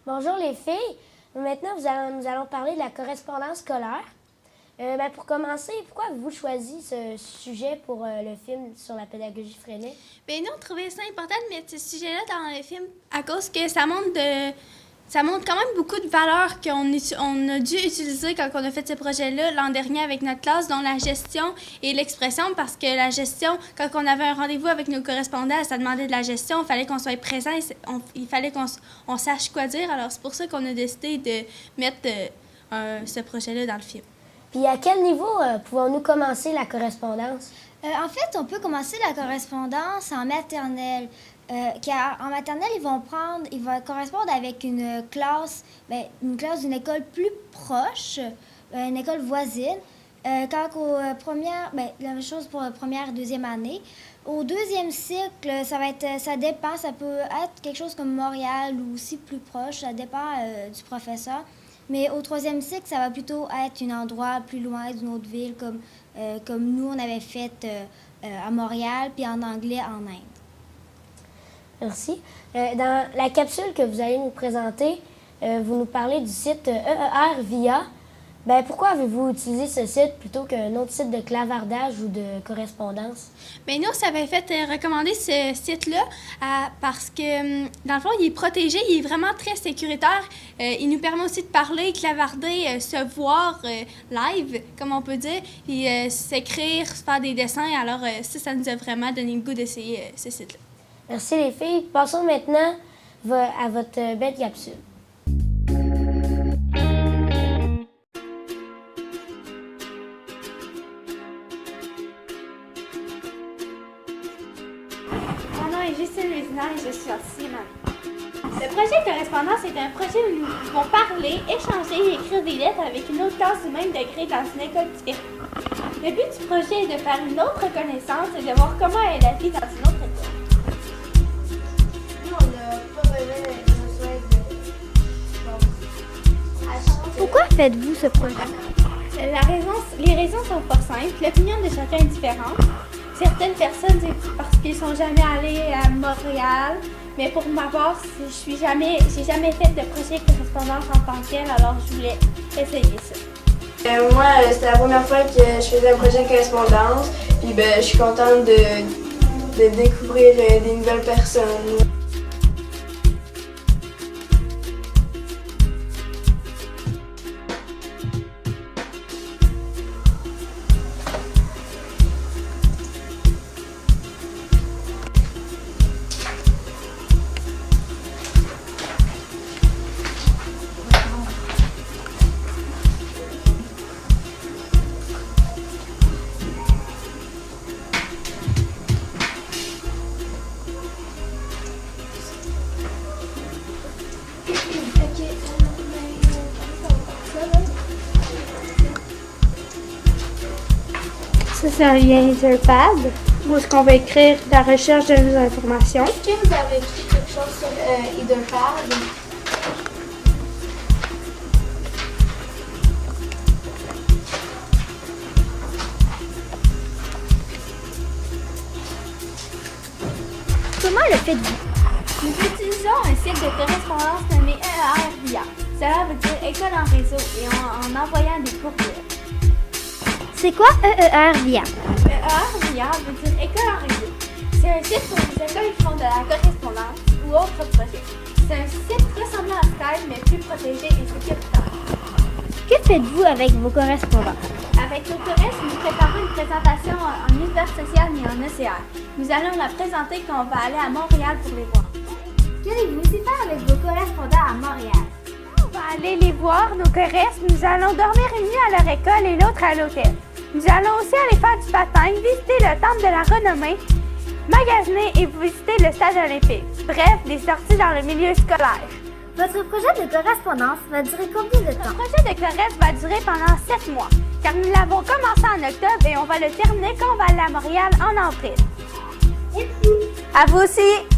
Bonjour les filles. Maintenant, nous allons parler de la correspondance scolaire. Pour commencer, pourquoi avez-vous choisi ce sujet pour le film sur la pédagogie freinée? Bien, nous, on trouvait ça important de mettre ce sujet-là dans le film à cause que ça montre quand même beaucoup de valeurs qu'on a dû utiliser quand on a fait ce projet-là l'an dernier avec notre classe, dont la gestion et l'expression, parce que la gestion, quand on avait un rendez-vous avec nos correspondants, ça demandait de la gestion, il fallait qu'on soit présent, il fallait qu'on sache quoi dire. Alors, c'est pour ça qu'on a décidé de mettre ce projet-là dans le film. Puis à quel niveau pouvons-nous commencer la correspondance? En fait, on peut commencer la correspondance en maternelle. Car en maternelle, ils vont correspondre avec une classe d'une école plus proche, une école voisine. La même chose pour la première, deuxième année. Au deuxième cycle, ça dépend, ça peut être quelque chose comme Montréal ou aussi plus proche, ça dépend du professeur. Mais au troisième cycle, ça va plutôt être un endroit plus loin d'une autre ville, comme nous, on avait fait à Montréal, puis en anglais en Inde. Merci. Dans la capsule que vous allez nous présenter, vous nous parlez du site EER VIA. Pourquoi avez-vous utilisé ce site plutôt qu'un autre site de clavardage ou de correspondance? Bien, nous, ça avait fait recommander ce site-là parce que, dans le fond, il est protégé, il est vraiment très sécuritaire. Il nous permet aussi de parler, clavarder, se voir live, comme on peut dire, puis s'écrire, faire des dessins. Alors, ça nous a vraiment donné le goût d'essayer ce site-là. Merci les filles. Passons maintenant à votre belle capsule. Mon nom est Justine Mézina et je suis enseignante. Le projet correspondance est un projet où nous pouvons parler, échanger et écrire des lettres avec une autre classe du même degré dans une école différente. Le but du projet est de faire une autre connaissance et de voir comment est la vie dans une autre école. Pourquoi faites-vous ce projet? Les raisons sont pas simples. L'opinion de chacun est différente. Certaines personnes, c'est parce qu'ils sont jamais allés à Montréal. Mais pour ma part, j'ai jamais fait de projet correspondance en tant que tel, alors je voulais essayer ça. Moi, c'était la première fois que je faisais un projet correspondance. Puis je suis contente de découvrir des nouvelles personnes. Ça, c'est un lien Etherpad où est-ce qu'on va écrire la recherche de nos informations. Est-ce que vous avez écrit quelque chose sur Etherpad? Comment le faites-vous? Nous utilisons un site de correspondance nommé EER VIA. Cela veut dire École en réseau et en envoyant des courriels. C'est quoi EER VIA? EER VIA veut dire École en réseau. C'est un site pour les écoles qui font de la correspondance ou autres projets. C'est un site ressemblant à Skype mais plus protégé et sécuritaire. Que faites-vous avec vos correspondants? Avec l'autoresse, nous préparons une présentation en univers social et en OCR. Nous allons la présenter quand on va aller à Montréal pour les voir. Qu'allez-vous aussi faire avec vos correspondants à Montréal? On va aller les voir, nos choristes. Nous allons dormir une nuit à leur école et l'autre à l'hôtel. Nous allons aussi aller faire du patin, visiter le temple de la renommée, magasiner et visiter le stade olympique. Bref, des sorties dans le milieu scolaire. Votre projet de correspondance va durer combien de temps? Le projet de Corrèze va durer pendant 7 mois, car nous l'avons commencé en octobre et on va le terminer quand on va aller à Montréal en avril. Merci. À vous aussi!